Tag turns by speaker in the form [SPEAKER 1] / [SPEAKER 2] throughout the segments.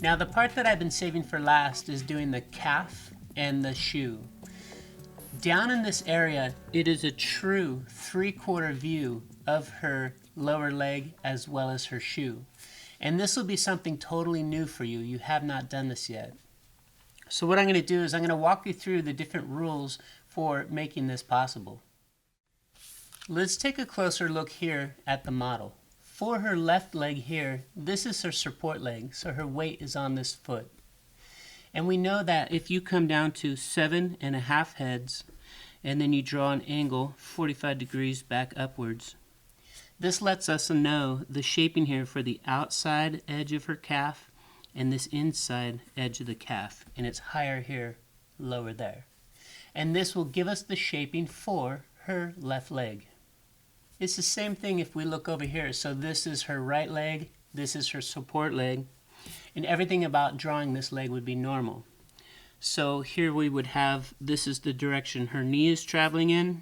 [SPEAKER 1] Now the part that I've been saving for last is doing the calf and the shoe. Down in this area, it is a true 3/4 view of her lower leg as well as her shoe. And this will be something totally new for you. You have not done this yet. So what I'm going to do is I'm going to walk you through the different rules for making this possible. Let's take a closer look here at the model. For her left leg here, this is her support leg, so her weight is on this foot. And we know that if you come down to 7.5 heads and then you draw an angle 45 degrees back upwards, this lets us know the shaping here for the outside edge of her calf and this inside edge of the calf, and it's higher here, lower there. And this will give us the shaping for her left leg. It's the same thing if we look over here. So this is her right leg, this is her support leg, and everything about drawing this leg would be normal. So here we would have, this is the direction her knee is traveling in,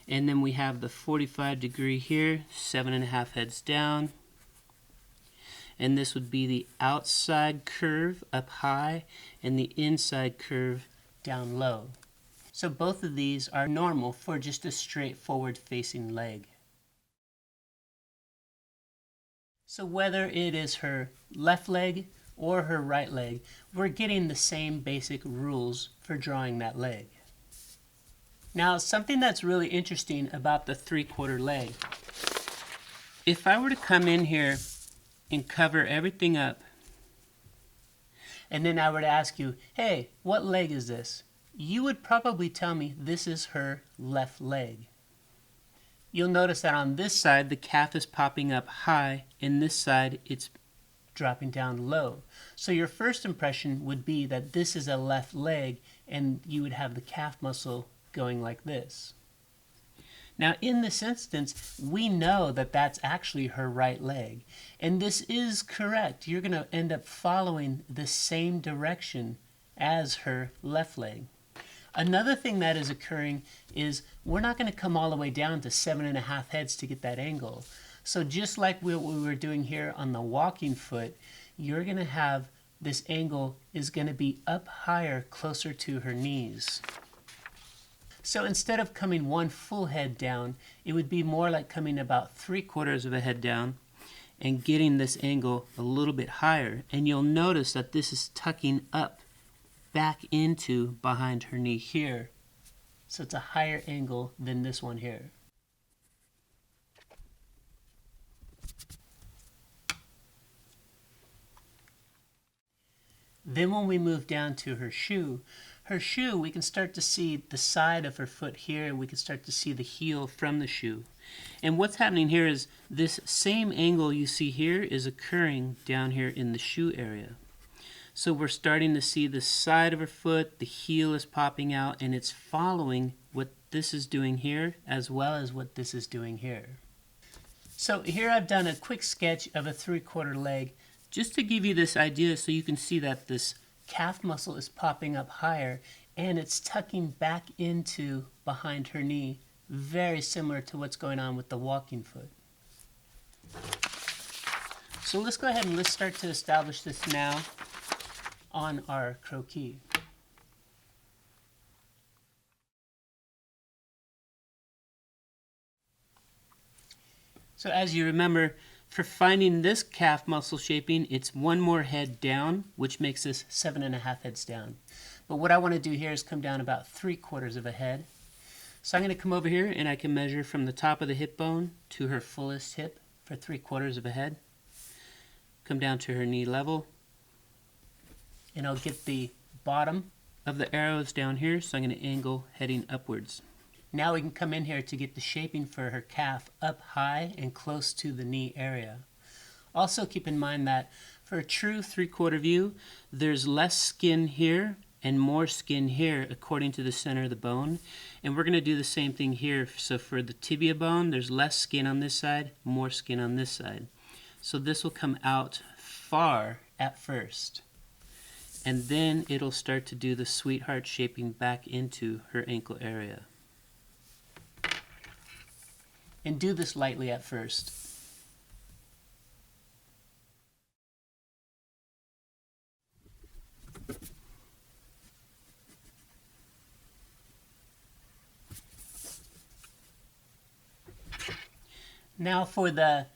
[SPEAKER 1] and then we have the 45 degree here, 7.5 heads down, and this would be the outside curve up high and the inside curve down low. So both of these are normal for just a straight forward facing leg. So whether it is her left leg or her right leg, we're getting the same basic rules for drawing that leg. Now, something that's really interesting about the 3/4 leg, if I were to come in here and cover everything up, and then I were to ask you, hey, what leg is this? You would probably tell me this is her left leg. You'll notice that on this side the calf is popping up high, and this side it's dropping down low. So your first impression would be that this is a left leg, and you would have the calf muscle going like this. Now in this instance, we know that that's actually her right leg, and this is correct. You're going to end up following the same direction as her left leg. Another thing that is occurring is we're not going to come all the way down to 7.5 heads to get that angle. So just like what we were doing here on the walking foot, you're going to have this angle is going to be up higher, closer to her knees. So instead of coming one full head down, it would be more like coming about 3/4 of a head down and getting this angle a little bit higher. And you'll notice that this is tucking up back into behind her knee here. So it's a higher angle than this one here. Then when we move down to her shoe, we can start to see the side of her foot here, and we can start to see the heel from the shoe. And what's happening here is this same angle you see here is occurring down here in the shoe area. So we're starting to see the side of her foot, the heel is popping out, and it's following what this is doing here as well as what this is doing here. So here I've done a quick sketch of a 3/4 leg just to give you this idea so you can see that this calf muscle is popping up higher and it's tucking back into behind her knee, very similar to what's going on with the walking foot. So let's go ahead and let's start to establish this now on our croquis. So as you remember, for finding this calf muscle shaping, it's one more head down, which makes this 7.5 heads down. But what I want to do here is come down about 3/4 of a head. So I'm going to come over here and I can measure from the top of the hip bone to her fullest hip for 3/4 of a head. Come down to her knee level. And I'll get the bottom of the arrows down here, so I'm going to angle heading upwards. Now we can come in here to get the shaping for her calf up high and close to the knee area. Also keep in mind that for a true 3/4 view, there's less skin here and more skin here according to the center of the bone. And we're going to do the same thing here. So for the tibia bone, there's less skin on this side, more skin on this side. So this will come out far at first. And then it'll start to do the sweetheart shaping back into her ankle area. And do this lightly at first. Now for the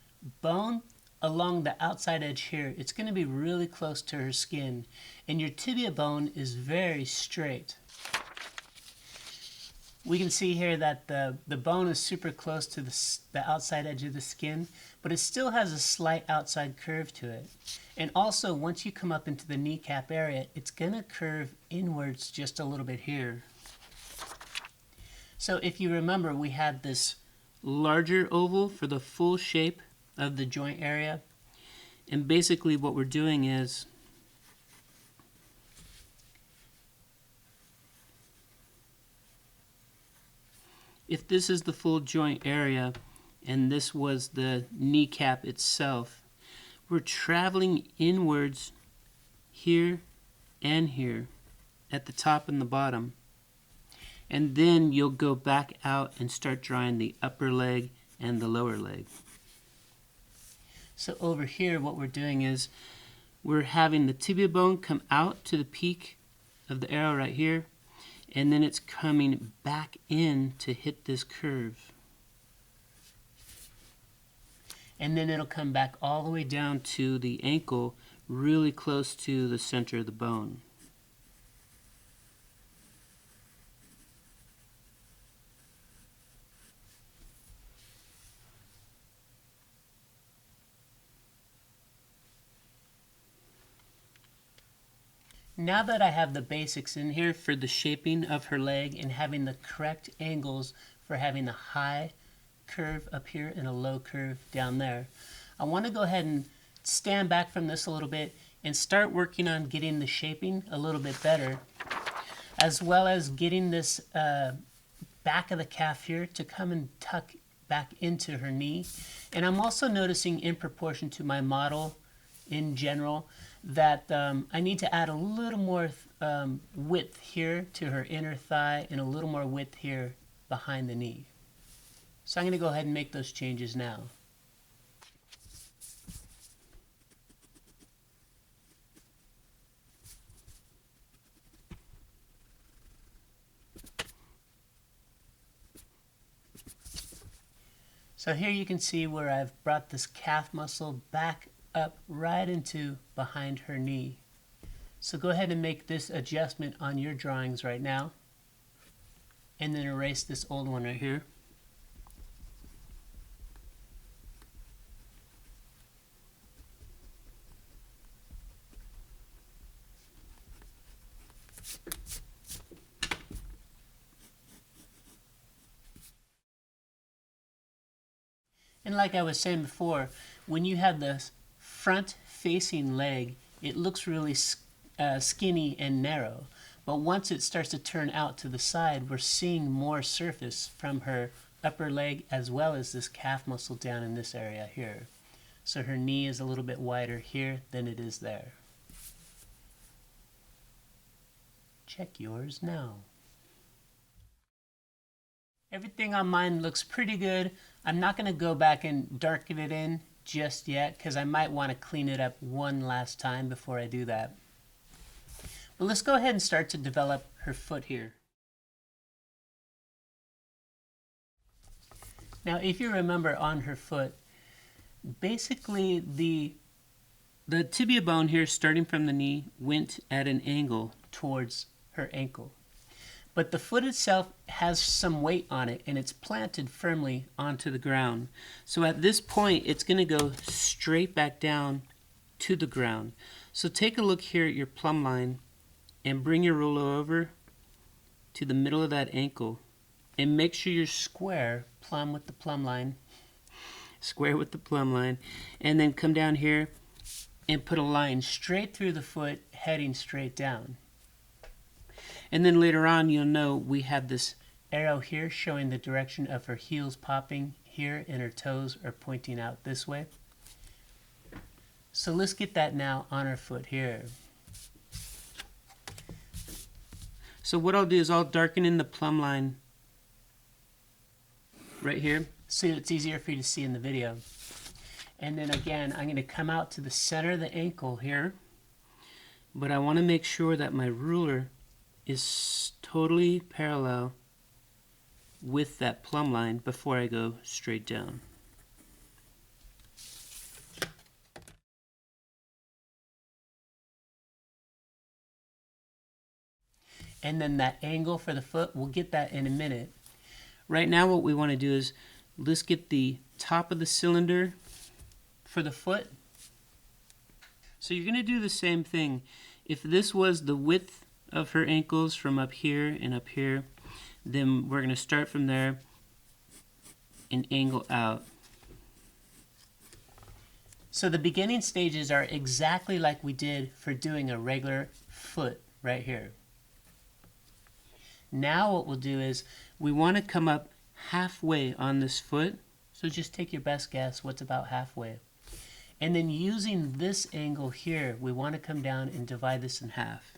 [SPEAKER 1] bone along the outside edge here, it's going to be really close to her skin, and your tibia bone is very straight. We can see here that the bone is super close to the outside edge of the skin, but it still has a slight outside curve to it. And also, once you come up into the kneecap area, it's going to curve inwards just a little bit here. So if you remember, we had this larger oval for the full shape of the joint area. And basically what we're doing is if this is the full joint area and this was the kneecap itself, we're traveling inwards here and here at the top and the bottom. And then you'll go back out and start drawing the upper leg and the lower leg. So over here what we're doing is we're having the tibia bone come out to the peak of the arrow right here, and then it's coming back in to hit this curve. And then it'll come back all the way down to the ankle, really close to the center of the bone. Now that I have the basics in here for the shaping of her leg and having the correct angles for having a high curve up here and a low curve down there, I want to go ahead and stand back from this a little bit and start working on getting the shaping a little bit better, as well as getting this back of the calf here to come and tuck back into her knee. And I'm also noticing, in proportion to my model in general, that I need to add a little more width here to her inner thigh and a little more width here behind the knee. So I'm going to go ahead and make those changes now. So here you can see where I've brought this calf muscle back up right into behind her knee. So go ahead and make this adjustment on your drawings right now, and then erase this old one right here. And like I was saying before, when you have this front facing leg, it looks really skinny and narrow. But once it starts to turn out to the side, we're seeing more surface from her upper leg as well as this calf muscle down in this area here. So her knee is a little bit wider here than it is there. Check yours now. Everything on mine looks pretty good. I'm not going to go back and darken it in just yet because I might want to clean it up one last time before I do that. But let's go ahead and start to develop her foot here. Now if you remember on her foot, basically the tibia bone here starting from the knee went at an angle towards her ankle. But the foot itself has some weight on it and it's planted firmly onto the ground. So at this point, it's going to go straight back down to the ground. So take a look here at your plumb line and bring your ruler over to the middle of that ankle and make sure you're square, plumb with the plumb line, square with the plumb line, and then come down here and put a line straight through the foot heading straight down. And then later on, you'll know we have this arrow here showing the direction of her heels popping here and her toes are pointing out this way. So let's get that now on her foot here. So what I'll do is I'll darken in the plumb line right here so it's easier for you to see in the video. And then again, I'm going to come out to the center of the ankle here, but I want to make sure that my ruler is totally parallel with that plumb line before I go straight down. and then that angle for the foot, we'll get that in a minute. Right now what we want to do is let's get the top of the cylinder for the foot. So you're going to do the same thing. If this was the width of her ankles from up here and up here, then we're going to start from there and angle out. So the beginning stages are exactly like we did for doing a regular foot right here. Now what we'll do is we want to come up halfway on this foot. So just take your best guess what's about halfway. And then using this angle here, we want to come down and divide this in half.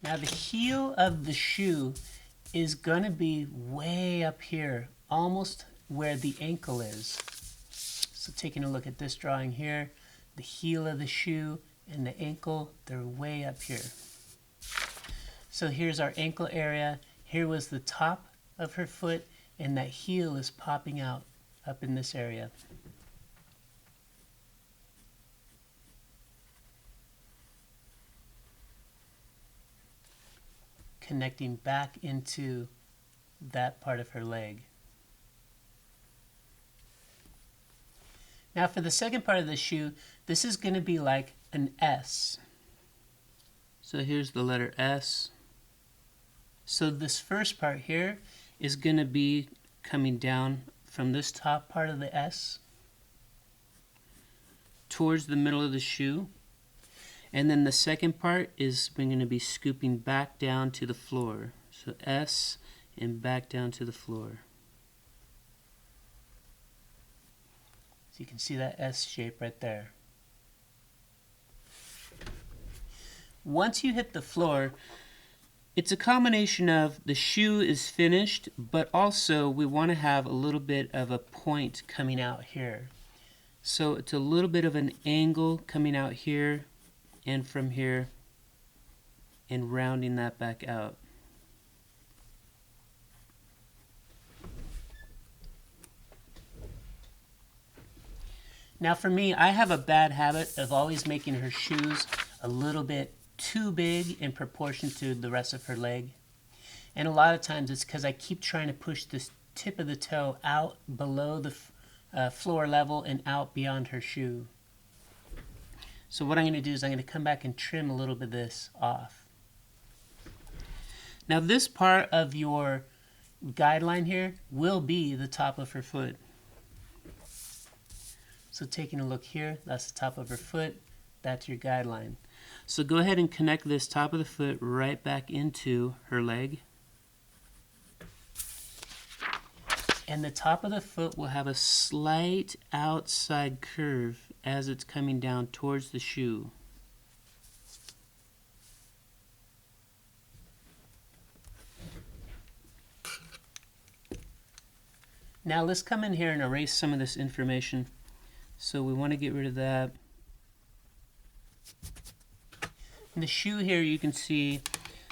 [SPEAKER 1] Now the heel of the shoe is going to be way up here, almost where the ankle is. So taking a look at this drawing here, the heel of the shoe and the ankle, they're way up here. So here's our ankle area. Here was the top of her foot, and that heel is popping out up in this area. Connecting back into that part of her leg. Now for the second part of the shoe, this is going to be like an S. So here's the letter S. So this first part here is going to be coming down from this top part of the S towards the middle of the shoe. And then the second part is we're going to be scooping back down to the floor. So S and back down to the floor. So you can see that S shape right there. Once you hit the floor, it's a combination of the shoe is finished, but also we want to have a little bit of a point coming out here. So it's a little bit of an angle coming out here and from here and rounding that back out. Now for me, I have a bad habit of always making her shoes a little bit too big in proportion to the rest of her leg. And a lot of times it's because I keep trying to push this tip of the toe out below the floor level and out beyond her shoe. So what I'm going to do is I'm going to come back and trim a little bit of this off. Now this part of your guideline here will be the top of her foot. So taking a look here, that's the top of her foot, that's your guideline. So go ahead and connect this top of the foot right back into her leg. And the top of the foot will have a slight outside curve as it's coming down towards the shoe. Now let's come in here and erase some of this information. So we want to get rid of that. In the shoe here you can see,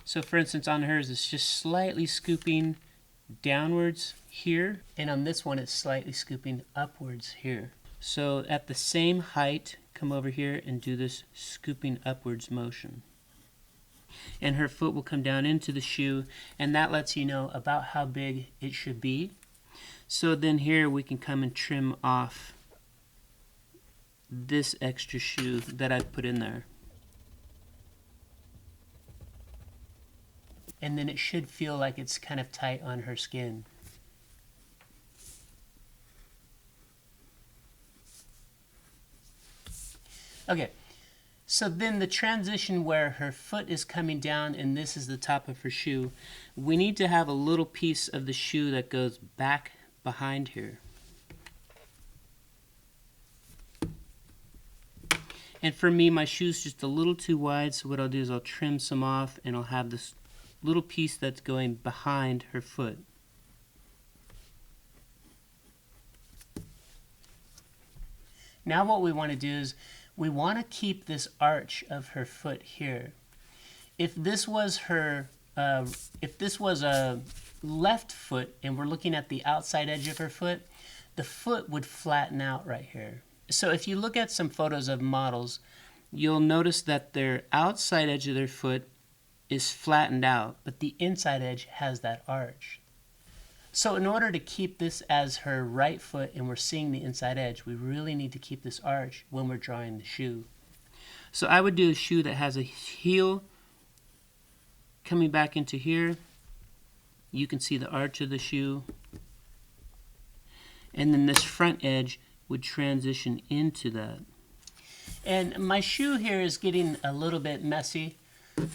[SPEAKER 1] so for instance on hers it's just slightly scooping downwards here, and on this one it's slightly scooping upwards here. So at the same height, come over here and do this scooping upwards motion. And her foot will come down into the shoe, and that lets you know about how big it should be. So then here we can come and trim off this extra shoe that I've put in there. And then it should feel like it's kind of tight on her skin. Okay, so then the transition where her foot is coming down and this is the top of her shoe, we need to have a little piece of the shoe that goes back behind here. And for me, my shoe's just a little too wide, so what I'll do is I'll trim some off and I'll have this little piece that's going behind her foot. Now what we want to do is we want to keep this arch of her foot here. If this was her, if this was a left foot and we're looking at the outside edge of her foot, the foot would flatten out right here. So if you look at some photos of models, you'll notice that their outside edge of their foot is flattened out, but the inside edge has that arch. So in order to keep this as her right foot and we're seeing the inside edge, we really need to keep this arch when we're drawing the shoe. So I would do a shoe that has a heel coming back into here. You can see the arch of the shoe. And then this front edge would transition into that. And my shoe here is getting a little bit messy.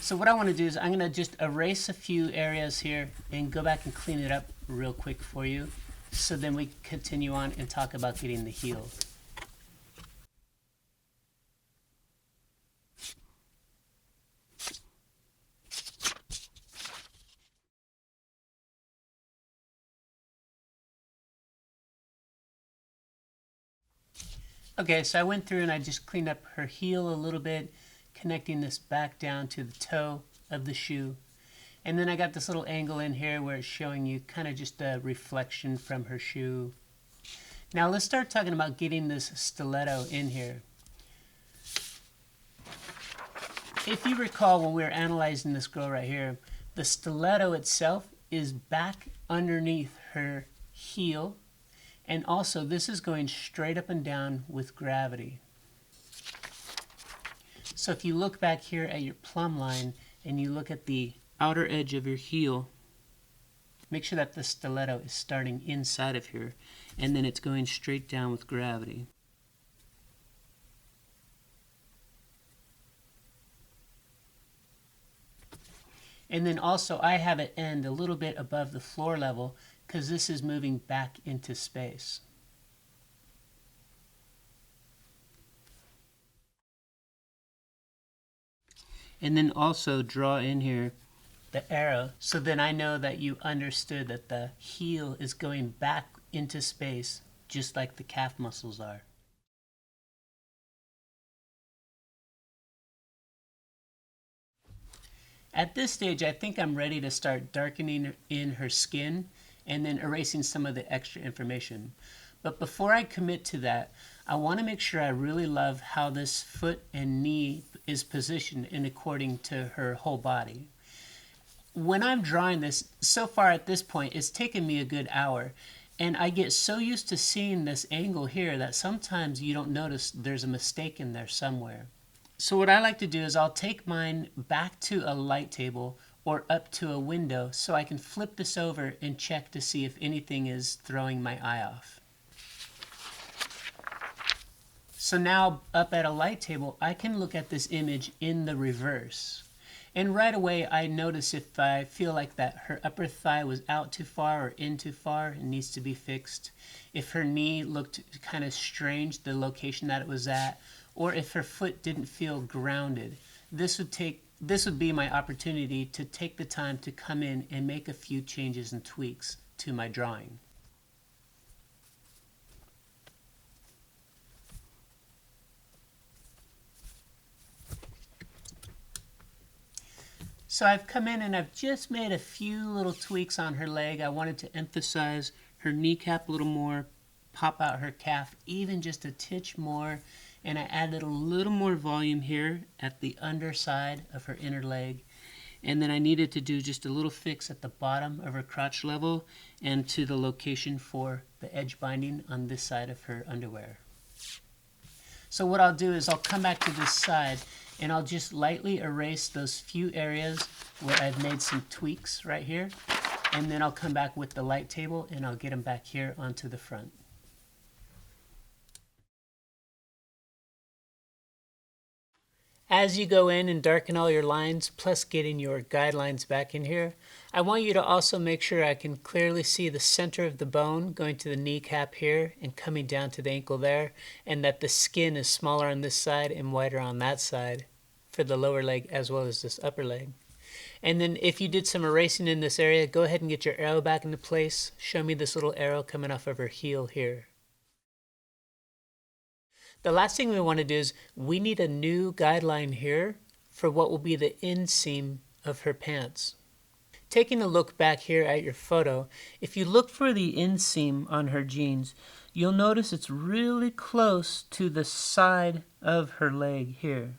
[SPEAKER 1] So what I want to do is I'm going to just erase a few areas here and go back and clean it up real quick for you. So then we continue on and talk about getting the heel. Okay, so I went through and I just cleaned up her heel a little bit, connecting this back down to the toe of the shoe. And then I got this little angle in here where it's showing you kind of just a reflection from her shoe. Now let's start talking about getting this stiletto in here. If you recall when we were analyzing this girl right here, the stiletto itself is back underneath her heel. And also, this is going straight up and down with gravity. So if you look back here at your plumb line and you look at the outer edge of your heel, make sure that the stiletto is starting inside of here, and then it's going straight down with gravity. And then also, I have it end a little bit above the floor level because this is moving back into space. And then also draw in here the arrow, so then I know that you understood that the heel is going back into space just like the calf muscles are. At this stage, I think I'm ready to start darkening in her skin and then erasing some of the extra information. But before I commit to that, I want to make sure I really love how this foot and knee is positioned in according to her whole body. When I'm drawing this, so far at this point, it's taken me a good hour. And I get so used to seeing this angle here that sometimes you don't notice there's a mistake in there somewhere. So what I like to do is I'll take mine back to a light table or up to a window so I can flip this over and check to see if anything is throwing my eye off. So now up at a light table, I can look at this image in the reverse. And right away I notice if I feel like that her upper thigh was out too far or in too far and needs to be fixed. If her knee looked kind of strange, the location that it was at, or if her foot didn't feel grounded. This would be my opportunity to take the time to come in and make a few changes and tweaks to my drawing. So I've come in and I've just made a few little tweaks on her leg. I wanted to emphasize her kneecap a little more, pop out her calf even just a titch more, and I added a little more volume here at the underside of her inner leg. And then I needed to do just a little fix at the bottom of her crotch level and to the location for the edge binding on this side of her underwear. So what I'll do is I'll come back to this side and I'll just lightly erase those few areas where I've made some tweaks right here. And then I'll come back with the light table and I'll get them back here onto the front. As you go in and darken all your lines, plus getting your guidelines back in here, I want you to also make sure I can clearly see the center of the bone going to the kneecap here and coming down to the ankle there, and that the skin is smaller on this side and wider on that side for the lower leg as well as this upper leg. And then if you did some erasing in this area, go ahead and get your arrow back into place. Show me this little arrow coming off of her heel here. The last thing we want to do is we need a new guideline here for what will be the inseam of her pants. Taking a look back here at your photo, if you look for the inseam on her jeans, you'll notice it's really close to the side of her leg here.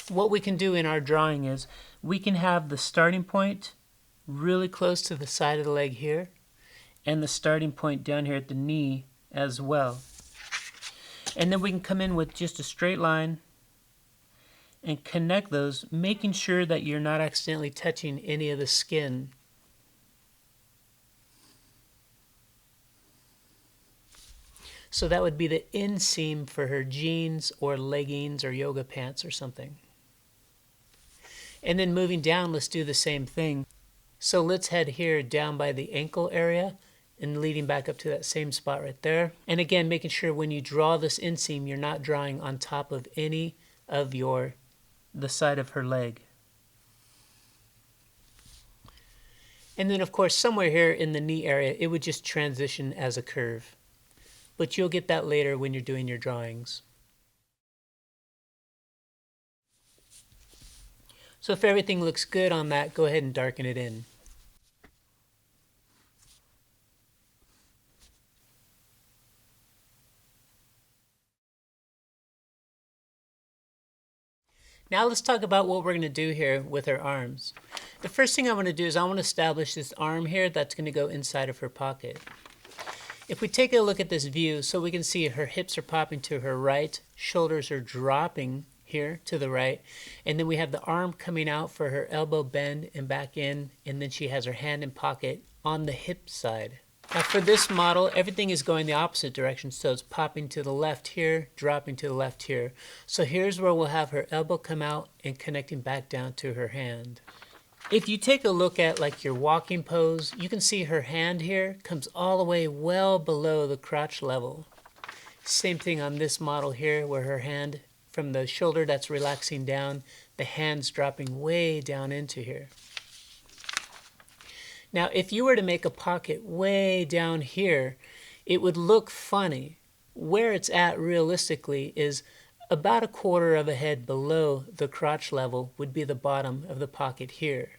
[SPEAKER 1] What we can do in our drawing is we can have the starting point really close to the side of the leg here and the starting point down here at the knee as well. And then we can come in with just a straight line and connect those, making sure that you're not accidentally touching any of the skin. So that would be the inseam for her jeans or leggings or yoga pants or something. And then moving down, let's do the same thing. So let's head here down by the ankle area and leading back up to that same spot right there. And again, making sure when you draw this inseam, you're not drawing on top of any of the side of her leg. And then of course, somewhere here in the knee area, it would just transition as a curve. But you'll get that later when you're doing your drawings. So if everything looks good on that, go ahead and darken it in. Now let's talk about what we're going to do here with her arms. The first thing I want to do is I want to establish this arm here that's going to go inside of her pocket. If we take a look at this view, so we can see her hips are popping to her right, shoulders are dropping here to the right, and then we have the arm coming out for her elbow bend and back in, and then she has her hand in pocket on the hip side. Now for this model, everything is going the opposite direction, so it's popping to the left here, dropping to the left here. So here's where we'll have her elbow come out and connecting back down to her hand. If you take a look at like your walking pose, you can see her hand here comes all the way well below the crotch level. Same thing on this model here where her hand from the shoulder that's relaxing down, the hand's dropping way down into here. Now if you were to make a pocket way down here, it would look funny. Where it's at realistically is about 1/4 of a head below the crotch level would be the bottom of the pocket here.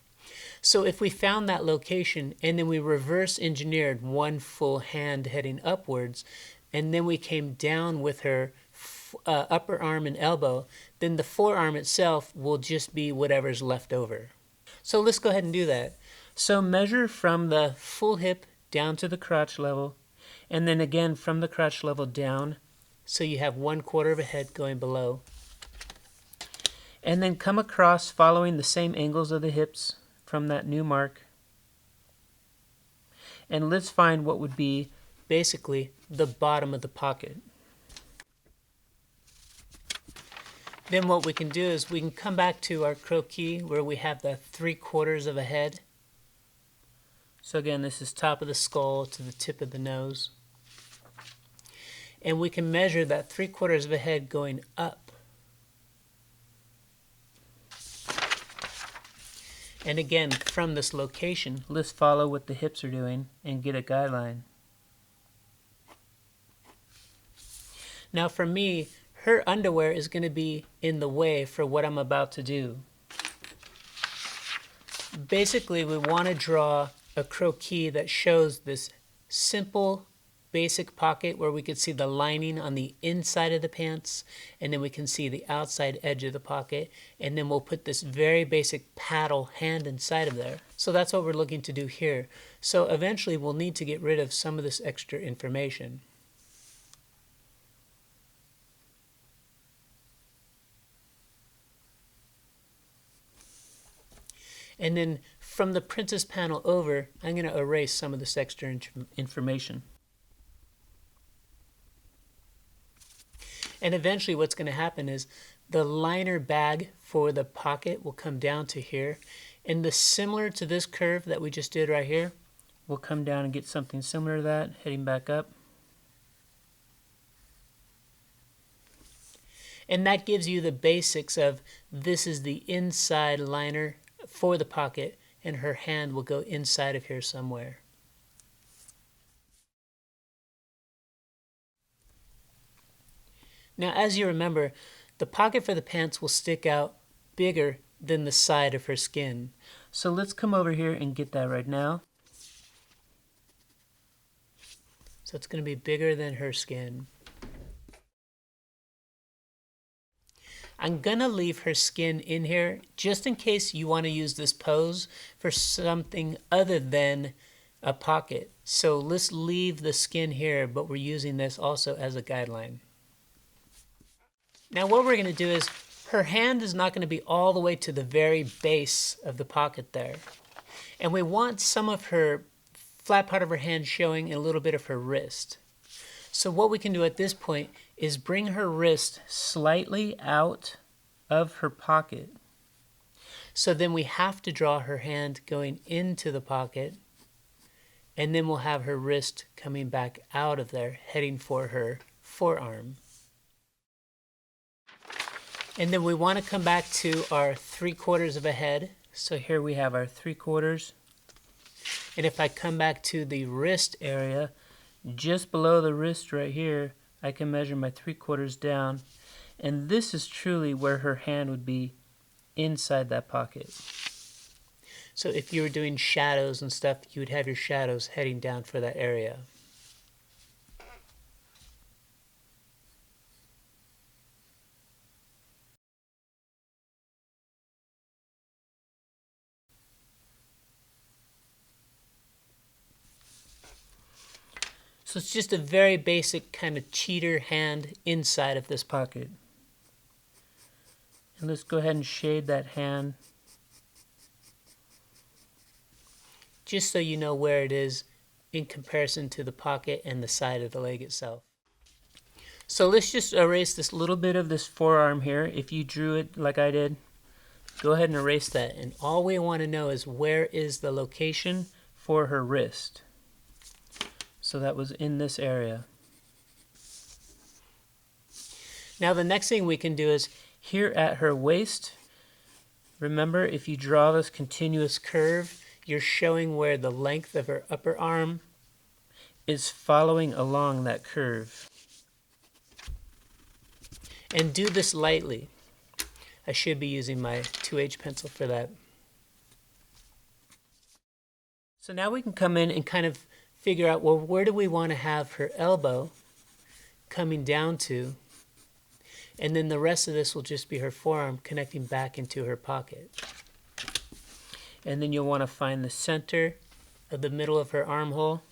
[SPEAKER 1] So if we found that location and then we reverse engineered one full hand heading upwards, and then we came down with her upper arm and elbow, then the forearm itself will just be whatever's left over. So let's go ahead and do that. So measure from the full hip down to the crotch level, and then again from the crotch level down, so you have 1/4 of a head going below. And then come across following the same angles of the hips from that new mark. And let's find what would be basically the bottom of the pocket. Then what we can do is we can come back to our croquis where we have the 3/4 of a head. So again, this is top of the skull to the tip of the nose. And we can measure that 3/4 of a head going up. And again, from this location, let's follow what the hips are doing and get a guideline. Now for me, her underwear is going to be in the way for what I'm about to do. Basically, we want to draw a croquis that shows this simple basic pocket where we could see the lining on the inside of the pants, and then we can see the outside edge of the pocket, and then we'll put this very basic paddle hand inside of there. So that's what we're looking to do here. So eventually we'll need to get rid of some of this extra information. And then from the princess panel over, I'm going to erase some of this extra information. And eventually what's going to happen is the liner bag for the pocket will come down to here. And similar to this curve that we just did right here, we'll come down and get something similar to that, heading back up. And that gives you the basics of this is the inside liner for the pocket, and her hand will go inside of here somewhere. Now, as you remember, the pocket for the pants will stick out bigger than the side of her skin. So let's come over here and get that right now. So it's going to be bigger than her skin. I'm going to leave her skin in here just in case you want to use this pose for something other than a pocket. So let's leave the skin here, but we're using this also as a guideline. Now what we're going to do is, her hand is not going to be all the way to the very base of the pocket there. And we want some of her flat part of her hand showing and a little bit of her wrist. So what we can do at this point is bring her wrist slightly out of her pocket. So then we have to draw her hand going into the pocket, and then we'll have her wrist coming back out of there, heading for her forearm. And then we want to come back to our 3/4 of a head. So here we have our 3/4. And if I come back to the wrist area, just below the wrist right here, I can measure my 3/4 down. And this is truly where her hand would be inside that pocket. So if you were doing shadows and stuff, you would have your shadows heading down for that area. So it's just a very basic kind of cheater hand inside of this pocket. And let's go ahead and shade that hand, just so you know where it is in comparison to the pocket and the side of the leg itself. So let's just erase this little bit of this forearm here. If you drew it like I did, go ahead and erase that. And all we want to know is, where is the location for her wrist? So that was in this area. Now the next thing we can do is, here at her waist, remember, if you draw this continuous curve, you're showing where the length of her upper arm is following along that curve. And do this lightly. I should be using my 2H pencil for that. So now we can come in and kind of figure out, well, where do we want to have her elbow coming down to? And then the rest of this will just be her forearm connecting back into her pocket. And then you'll want to find the center of the middle of her armhole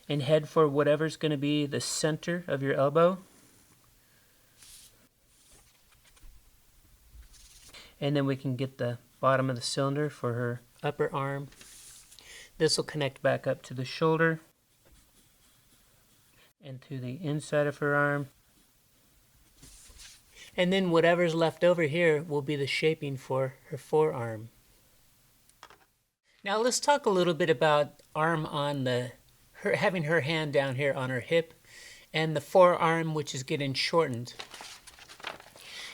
[SPEAKER 1] and head for whatever's going to be the center of your elbow. And then we can get the bottom of the cylinder for her upper arm. This will connect back up to the shoulder and to the inside of her arm. And then whatever's left over here will be the shaping for her forearm. Now let's talk a little bit about arm on having her hand down here on her hip, and the forearm, which is getting shortened.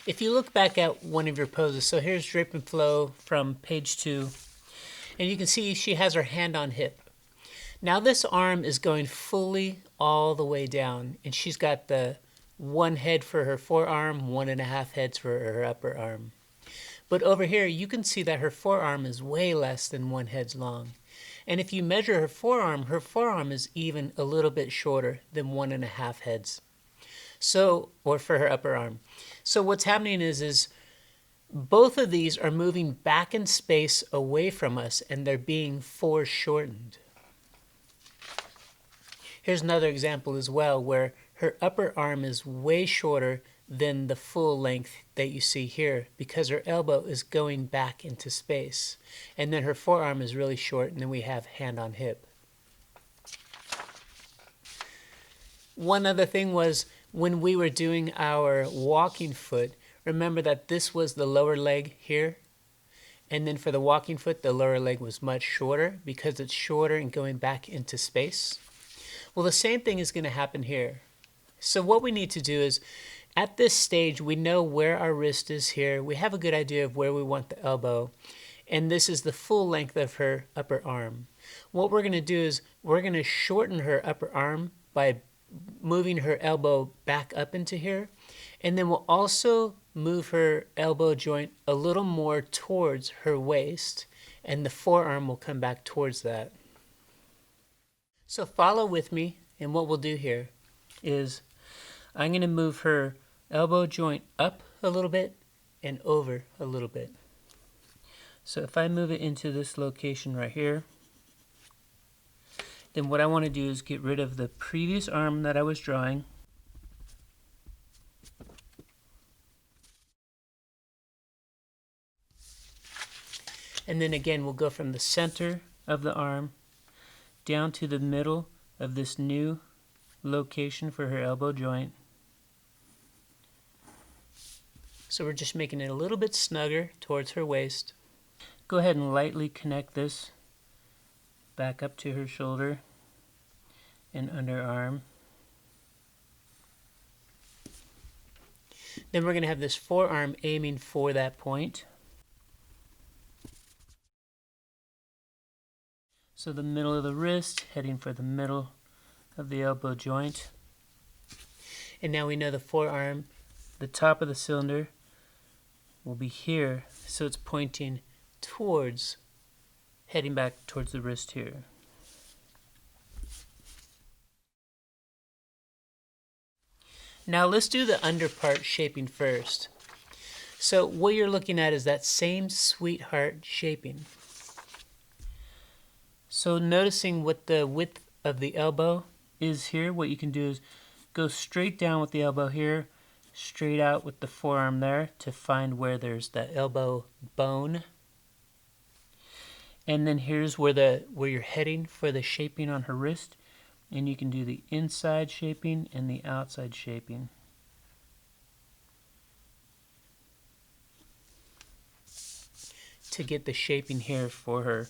[SPEAKER 1] If you look back at one of your poses, so here's Drape and Flow from page 2. And you can see she has her hand on hip. Now this arm is going fully all the way down, and she's got the 1 head for her forearm, 1.5 heads for her upper arm. But over here, you can see that her forearm is way less than 1 head long. And if you measure her forearm is even a little bit shorter than 1.5 heads. So, or for her upper arm. So what's happening is both of these are moving back in space away from us, and they're being foreshortened. Here's another example as well, where her upper arm is way shorter than the full length that you see here, because her elbow is going back into space. And then her forearm is really short, and then we have hand on hip. One other thing was, when we were doing our walking foot, remember that this was the lower leg here, and then for the walking foot, the lower leg was much shorter because it's shorter and going back into space. Well, the same thing is going to happen here. So what we need to do is, at this stage, we know where our wrist is here. We have a good idea of where we want the elbow, and this is the full length of her upper arm. What we're going to do is, we're going to shorten her upper arm by moving her elbow back up into here, and then we'll also move her elbow joint a little more towards her waist, and the forearm will come back towards that. So follow with me And what we'll do here is I'm going to move her elbow joint up a little bit and over a little bit. So if I move it into this location right here, then what I want to do is get rid of the previous arm that I was drawing. And then again, we'll go from the center of the arm down to the middle of this new location for her elbow joint. So we're just making it a little bit snugger towards her waist. Go ahead and lightly connect this back up to her shoulder and underarm. Then we're going to have this forearm aiming for that point. So the middle of the wrist heading for the middle of the elbow joint. And now we know the forearm, the top of the cylinder, will be here, so it's pointing towards, heading back towards the wrist here. Now let's do the under part shaping first. So what you're looking at is that same sweetheart shaping. So noticing what the width of the elbow is here, what you can do is go straight down with the elbow here, straight out with the forearm there to find where there's that elbow bone. And then here's where you're heading for the shaping on her wrist, and you can do the inside shaping and the outside shaping. To get the shaping here for her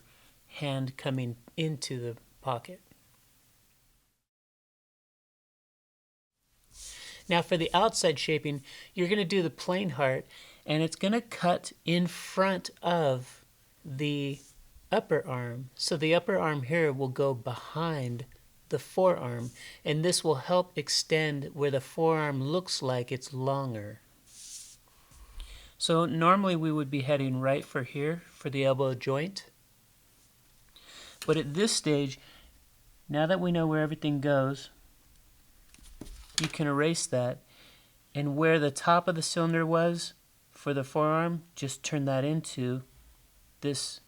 [SPEAKER 1] hand coming into the pocket. Now for the outside shaping, you're going to do the plain heart, and it's going to cut in front of the upper arm. So the upper arm here will go behind the forearm, and this will help extend where the forearm looks like it's longer. So normally we would be heading right for here for the elbow joint. But at this stage, now that we know where everything goes, you can erase that, and where the top of the cylinder was for the forearm, just turn that into this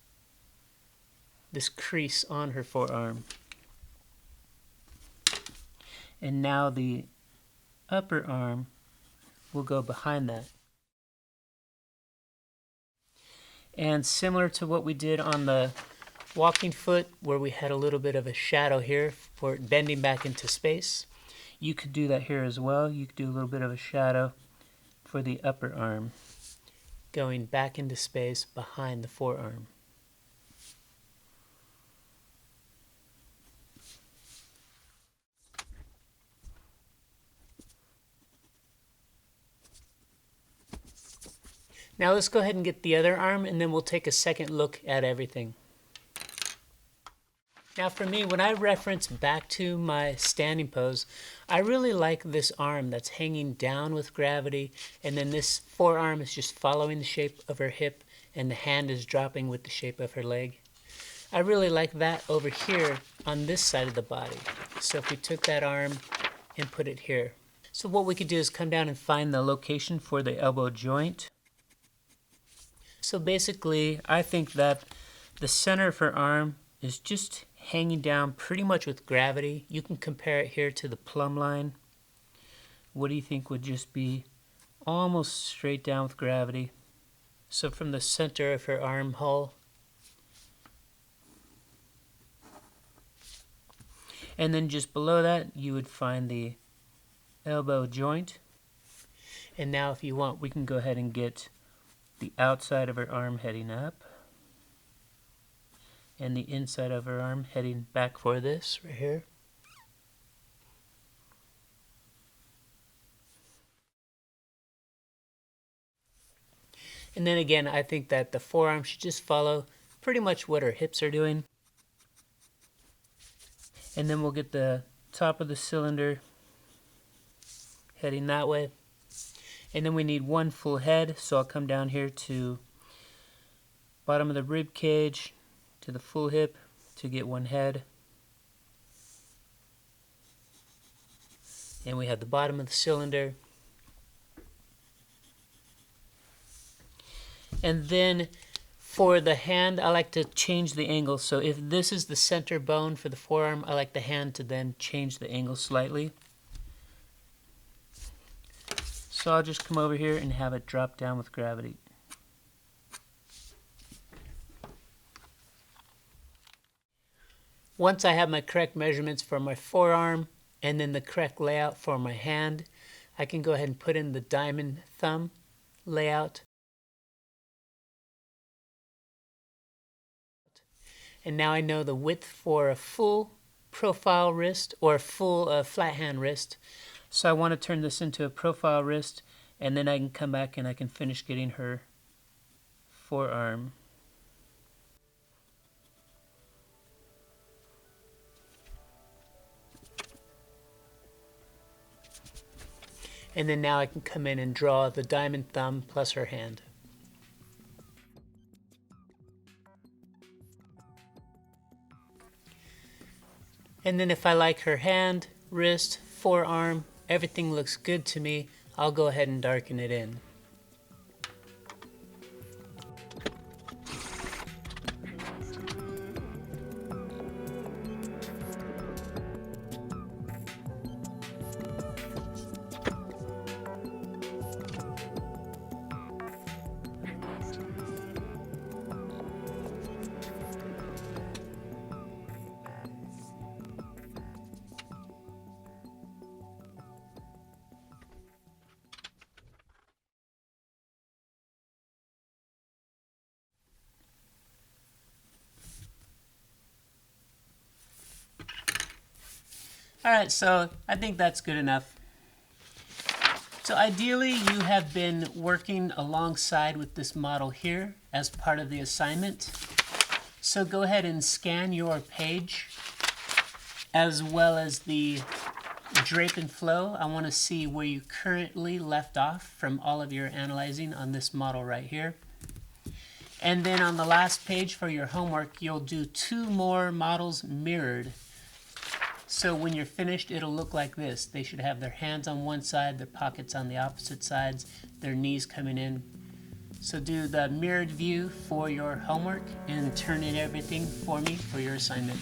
[SPEAKER 1] crease on her forearm. And now the upper arm will go behind that. And similar to what we did on the walking foot, where we had a little bit of a shadow here for bending back into space, you could do that here as well. You could do a little bit of a shadow for the upper arm, going back into space behind the forearm. Now let's go ahead and get the other arm, and then we'll take a second look at everything. Now for me, when I reference back to my standing pose, I really like this arm that's hanging down with gravity, and then this forearm is just following the shape of her hip, and the hand is dropping with the shape of her leg. I really like that over here on this side of the body. So if we took that arm and put it here. So what we could do is come down and find the location for the elbow joint. So basically, I think that the center of her arm is just hanging down pretty much with gravity. You can compare it here to the plumb line. What do you think would just be almost straight down with gravity? So from the center of her armhole. And then just below that, you would find the elbow joint. And now if you want, we can go ahead and get the outside of her arm heading up, and the inside of her arm heading back for this right here. And then again, I think that the forearm should just follow pretty much what her hips are doing. And then we'll get the top of the cylinder heading that way. And then we need one full head, so I'll come down here to bottom of the rib cage to the full hip to get one head. And we have the bottom of the cylinder. And then for the hand, I like to change the angle. So if this is the center bone for the forearm, I like the hand to then change the angle slightly. So I'll just come over here and have it drop down with gravity. Once I have my correct measurements for my forearm and then the correct layout for my hand, I can go ahead and put in the diamond thumb layout. And now I know the width for a full profile wrist or a full flat hand wrist. So I want to turn this into a profile wrist, and then I can come back and I can finish getting her forearm. And then now I can come in and draw the diamond thumb plus her hand. And then if I like her hand, wrist, forearm, everything looks good to me, I'll go ahead and darken it in. Alright, so I think that's good enough. So ideally you have been working alongside with this model here as part of the assignment. So go ahead and scan your page as well as the drape and flow. I want to see where you currently left off from all of your analyzing on this model right here. And then on the last page for your homework, you'll do 2 more models mirrored. So when you're finished, it'll look like this. They should have their hands on one side, their pockets on the opposite sides, their knees coming in. So do the mirrored view for your homework and turn in everything for me for your assignment.